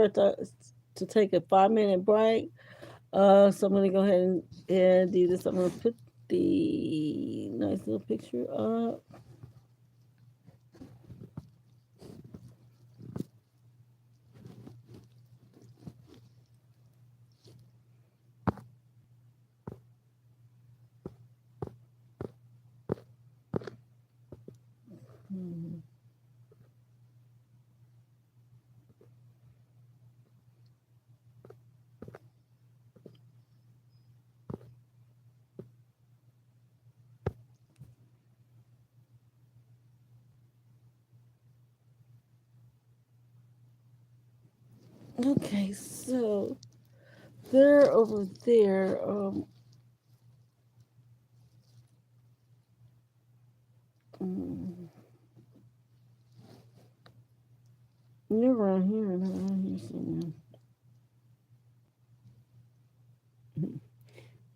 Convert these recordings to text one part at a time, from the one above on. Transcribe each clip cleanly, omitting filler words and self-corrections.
to take a 5 minute break. So I'm gonna go ahead and do this. I'm gonna put the nice little picture up. Hmm. Okay, so they're over there. Mm, they're around here, and around here somewhere.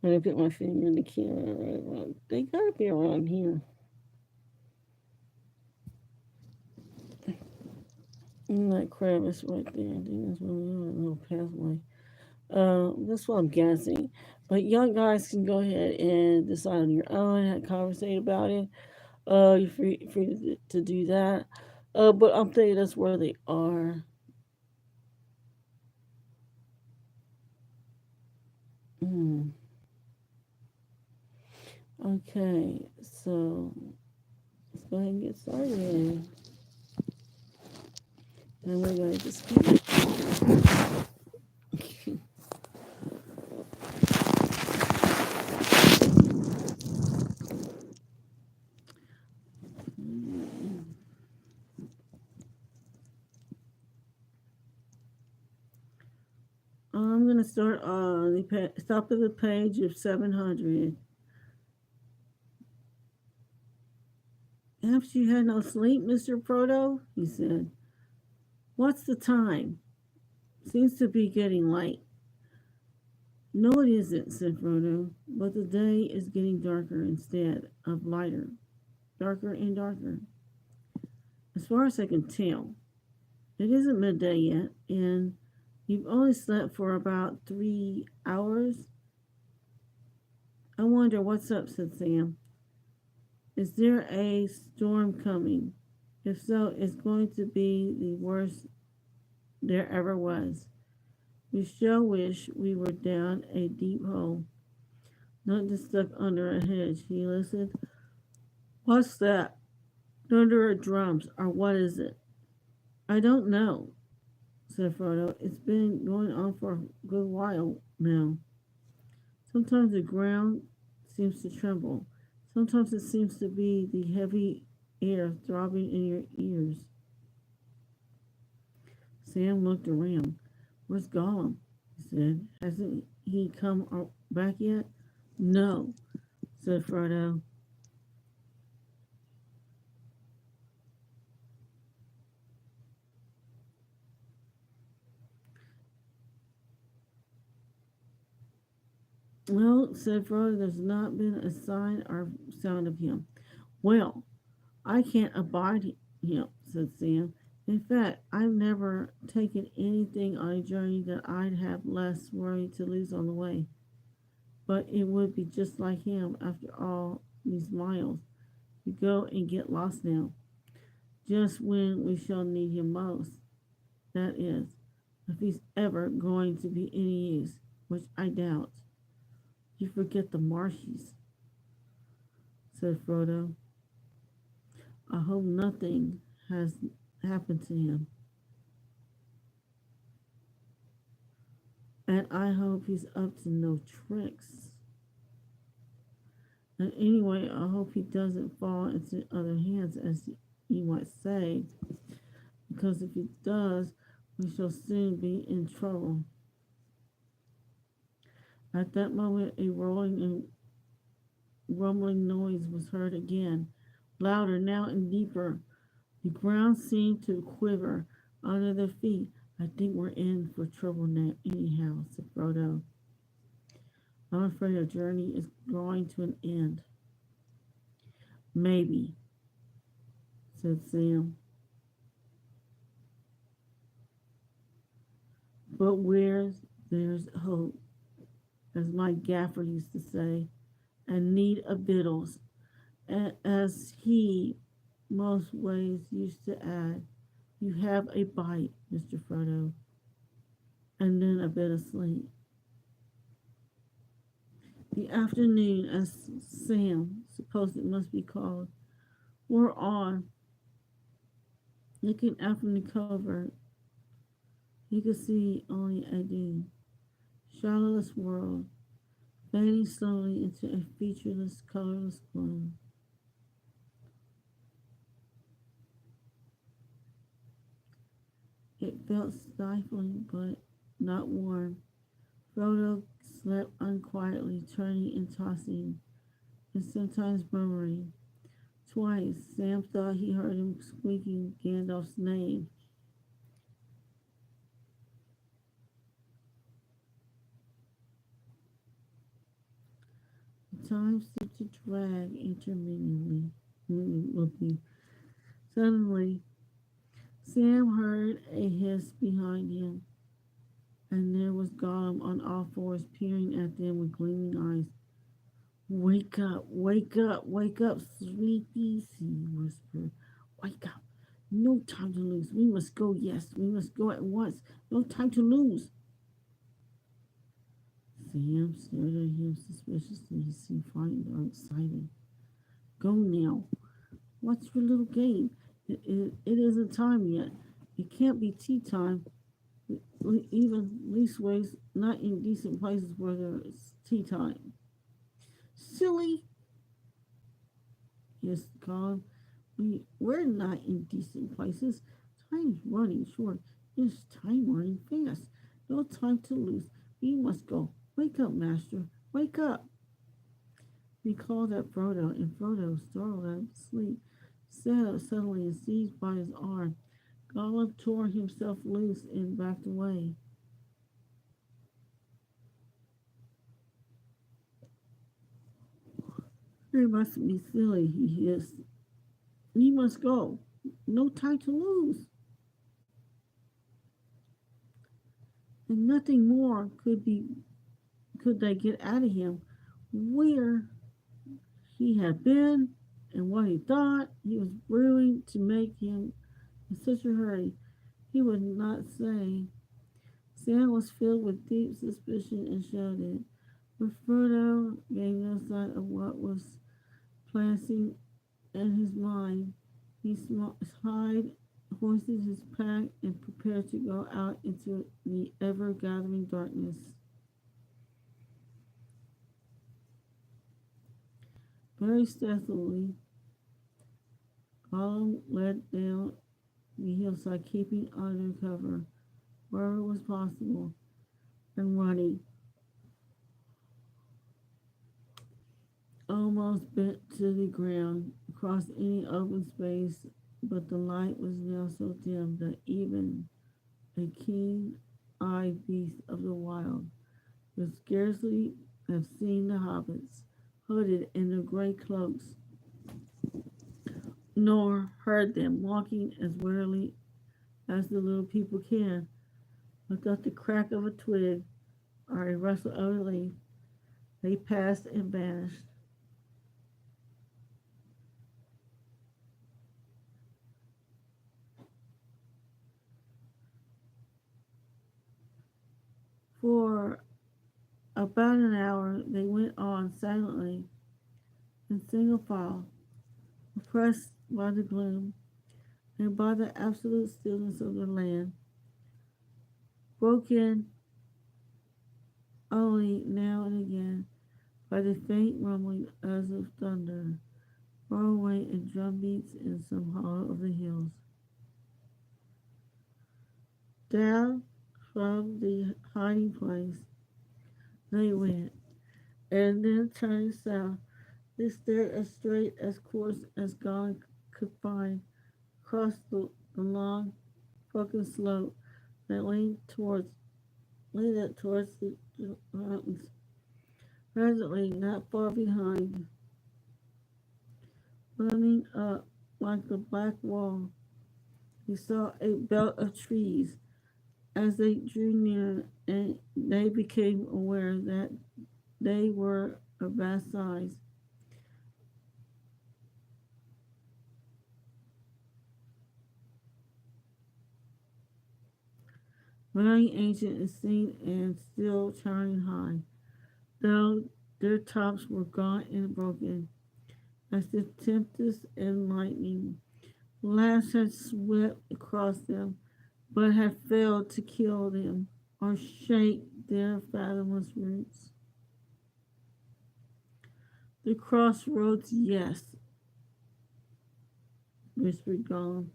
When I put my finger in the camera, right around, they gotta be around here. And that crevice right there. I think that's where we are, a little pathway. That's what I'm guessing. But young guys can go ahead and decide on your own, have conversate about it. You're free to do that. But I'm thinking that's where they are. Mm. Okay, so let's go ahead and get started. And we're going to just keep. I'm going to start on the top of the page of 700. Haven't you had no sleep, Mr. Proto? He said. What's the time? Seems to be getting late. No, it isn't, said Frodo, but the day is getting darker instead of lighter. Darker and darker. As far as I can tell, it isn't midday yet, and you've only slept for about 3 hours. I wonder what's up, said Sam. Is there a storm coming? If so, it's going to be the worst there ever was. We sure wish we were down a deep hole, not just stuck under a hedge. He listened. What's that? Thunder or drums, or what is it? I don't know, said Frodo. It's been going on for a good while now. Sometimes the ground seems to tremble. Sometimes it seems to be the heavy air throbbing in your ears. Sam looked around. Where's Gollum? He said. Hasn't he come back yet? No, said Frodo. Well, said Frodo, there's not been a sign or sound of him. Well, I can't abide him, said Sam. In fact, I've never taken anything on a journey that I'd have less worry to lose on the way. But it would be just like him after all these miles. You go and get lost now, just when we shall need him most. That is, if he's ever going to be any use, which I doubt. You forget the marshes, said Frodo. I hope nothing has happened to him. And I hope he's up to no tricks. And anyway, I hope he doesn't fall into other hands, as you might say, because if he does, we shall soon be in trouble. At that moment, a rolling and rumbling noise was heard again, louder now and deeper. The ground seemed to quiver under their feet. I think we're in for trouble now, anyhow, said Frodo. I'm afraid our journey is drawing to an end. Maybe, said Sam. But where there's hope, as my gaffer used to say, and need of victuals, as he most ways used to add, you have a bite, Mr. Frodo, and then a bit of sleep. The afternoon, as Sam supposed it must be called, wore on. Looking out from the covert, he could see only a dim, shadowless world, fading slowly into a featureless, colorless gloom. It felt stifling, but not warm. Frodo slept unquietly, turning and tossing, and sometimes murmuring. Twice, Sam thought he heard him squeaking Gandalf's name. The time seemed to drag interminably. Suddenly, Sam heard a hiss behind him, and there was Gollum on all fours peering at them with gleaming eyes. Wake up, wake up, wake up, sleepies, he whispered. Wake up. No time to lose. We must go, yes, we must go at once. No time to lose. Sam stared at him suspiciously. He seemed frightened or excited. Go now. What's your little game? It isn't time yet. It can't be tea time. Even leastways, not in decent places where there's tea time. Silly, hissed Colin. We're not in decent places. Time's running short. It's time running fast. No time to lose. We must go. Wake up, master. Wake up. He called at Frodo, and Frodo, startled out of sleep, sat up suddenly and seized by his arm. Gollum tore himself loose and backed away. You must be silly, he hissed. We must go. No time to lose. And nothing more could they get out of him. Where he had been and what he thought he was brewing to make him in such a hurry, he would not say. Sam was filled with deep suspicion and showed it. But Frodo gave no sign of what was passing in his mind. He sighed, hoisted his pack, and prepared to go out into the ever-gathering darkness. Very stealthily, Gollum led down the hillside, keeping under cover wherever it was possible, and running, almost bent to the ground, across any open space, but the light was now so dim that even a keen-eyed beast of the wild could scarcely have seen the hobbits, hooded in their gray cloaks, nor heard them walking as warily as the little people can, without the crack of a twig or a rustle of a leaf. They passed and vanished. For about an hour they went on silently in single file, oppressed by the gloom and by the absolute stillness of the land, broken only now and again by the faint rumbling as of thunder, far away in drum beats in some hollow of the hills. Down from the hiding place they went, and then turning south, they stared as straight as course as God could find across the long broken slope that led towards the mountains. Presently, not far behind, running up like a black wall, he saw a belt of trees, As they drew near, and they became aware that they were of vast size. Very ancient and seen and still towering high, though their tops were gaunt and broken, as the tempest and lightning blast had swept across them, but had failed to kill them or shake their fathomless roots. The crossroads, yes, whispered Gollum.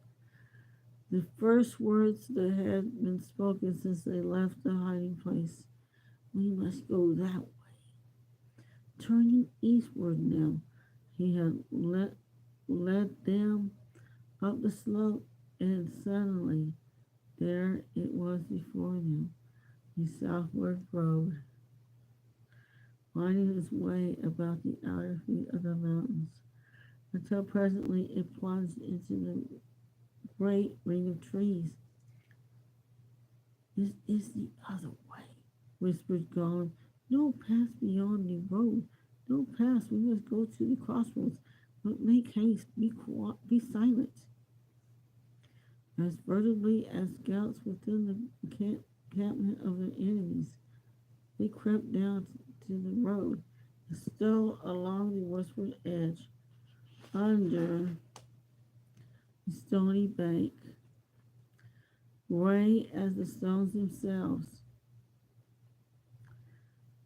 The first words that had been spoken since they left the hiding place. We must go that way. Turning eastward now, he had led them up the slope, and suddenly there it was before them, the southward road, winding its way about the outer feet of the mountains, until presently it plunged into the great ring of trees. This is the other way, whispered Gollum. No path beyond the road. No path. We must go to the crossroads. But make haste. Be silent. As furtively as scouts within the encampment of their enemies, they crept down to the road and stole along the westward edge under the stony bank, gray as the stones themselves,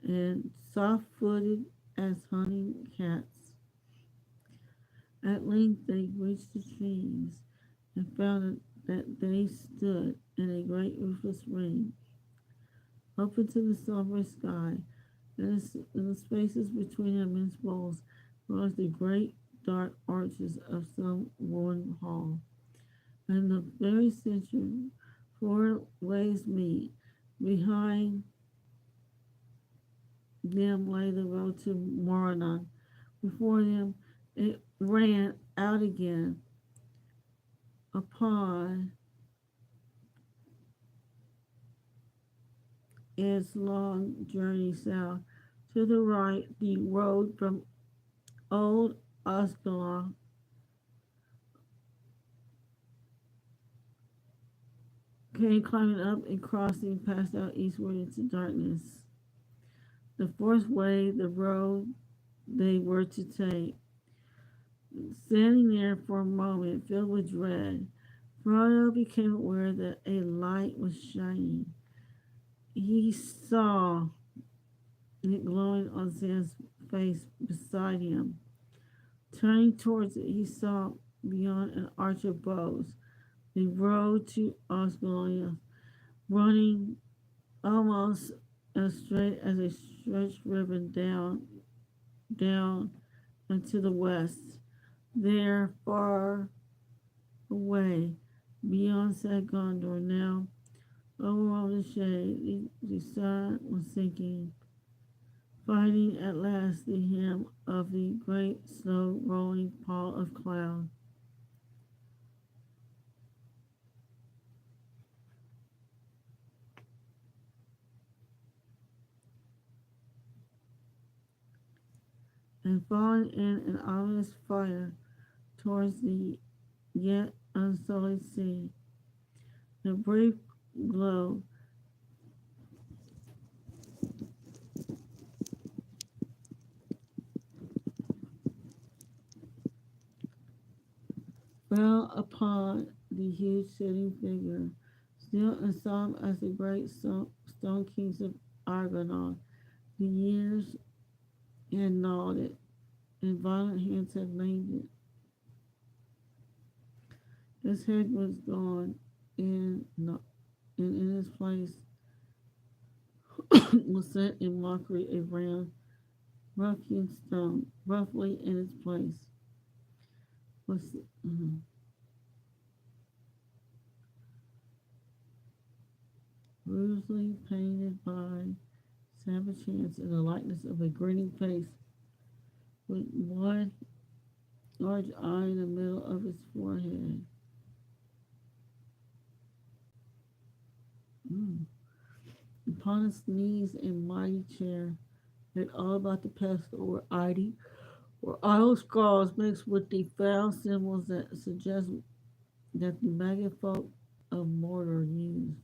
and soft-footed as hunting cats. At length they reached the trees and found that they stood in a great roofless ring, open to the somber sky, and in the spaces between immense walls rose the great dark arches of some ruined hall. In the very center, four ways meet. Behind them lay the road to Morannon. Before them it ran out again upon its long journey south. To the right, the road from Old Oskalon came climbing up and crossing passed out eastward into darkness. The fourth way, the road they were to take. Standing there for a moment, filled with dread, Frodo became aware that a light was shining. He saw it glowing on Sam's face beside him. Turning towards it, he saw beyond an arch of boughs the road to Osgiliath, running almost as straight as a stretched ribbon down and to the west. There, far away, beyond said Gondor, now over all the shade, the sun was sinking, finding at last the hem of the great slow rolling pall of cloud. And falling in an ominous fire towards the yet unsullied sea. The brief glow fell upon the huge sitting figure, still and solemn as the great stone kings of Argonaut. The years had gnawed it, and violent hands had lamed it. His head was gone, and in his place was set in mockery a round, rough-hewn stone. Roughly in its place was rudely painted by savage hands in the likeness of a grinning face with one large eye in the middle of its forehead. Upon his knees in mighty chair, and all about the pestle were idle scrawls mixed with the foul symbols that suggest that the maggot folk of Mordor used.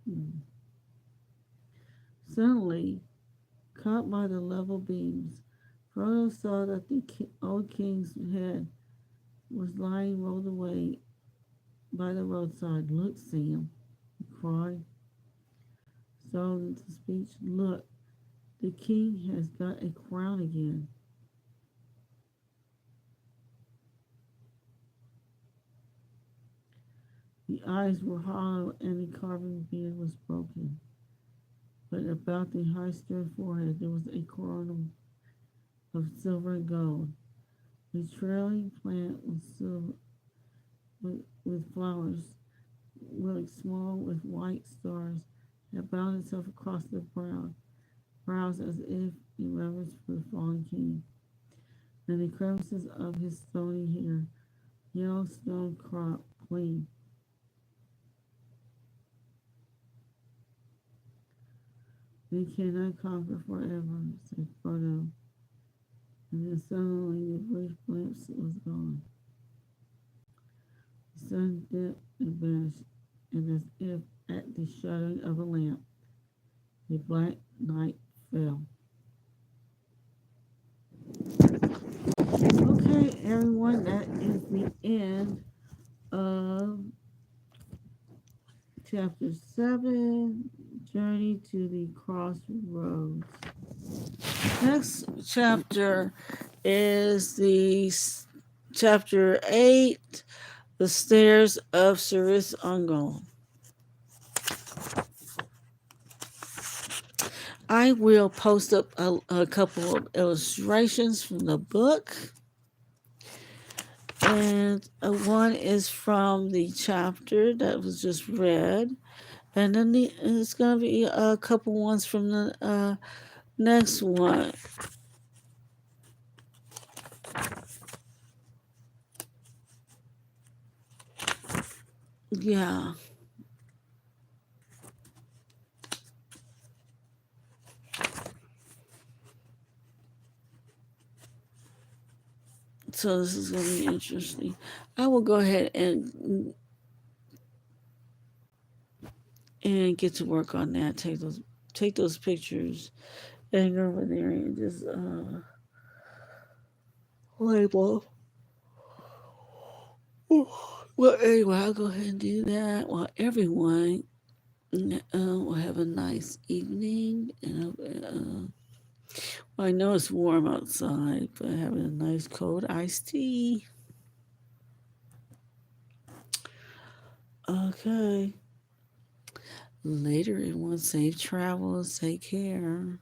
Hmm. Suddenly, caught by the level beams, Frodo saw that the old king's head was lying rolled away by the roadside. Look, Sam, he cried, startled into speech. Look, the king has got a crown again. The eyes were hollow and the carven beard was broken. But about the high stern forehead there was a crown of silver and gold. A trailing plant with flowers, really small with white stars, had bound itself across the brows as if in reverence for the fallen king. And the crevices of his stony hair, yellow stone crop, clean. They cannot conquer forever, said Frodo. And then suddenly the brief glimpse was gone. The sun dipped and vanished, and as if at the shuddering of a lamp, the black night fell. Okay, everyone, that is the end of chapter 7, Journey to the Crossroads. Next chapter is the chapter 8, The Stairs of Cirith Ungol. I will post up a couple of illustrations from the book. And one is from the chapter that was just read. And then it's going to be a couple ones from the next one. Yeah. So this is going to be interesting. I will go ahead and get to work on that. Take those pictures and go over there and just label. Well, anyway, I'll go ahead and do that while everyone will have a nice evening. And well, I know it's warm outside, but having a nice cold iced tea. Okay. Later, everyone, safe travels. Take care.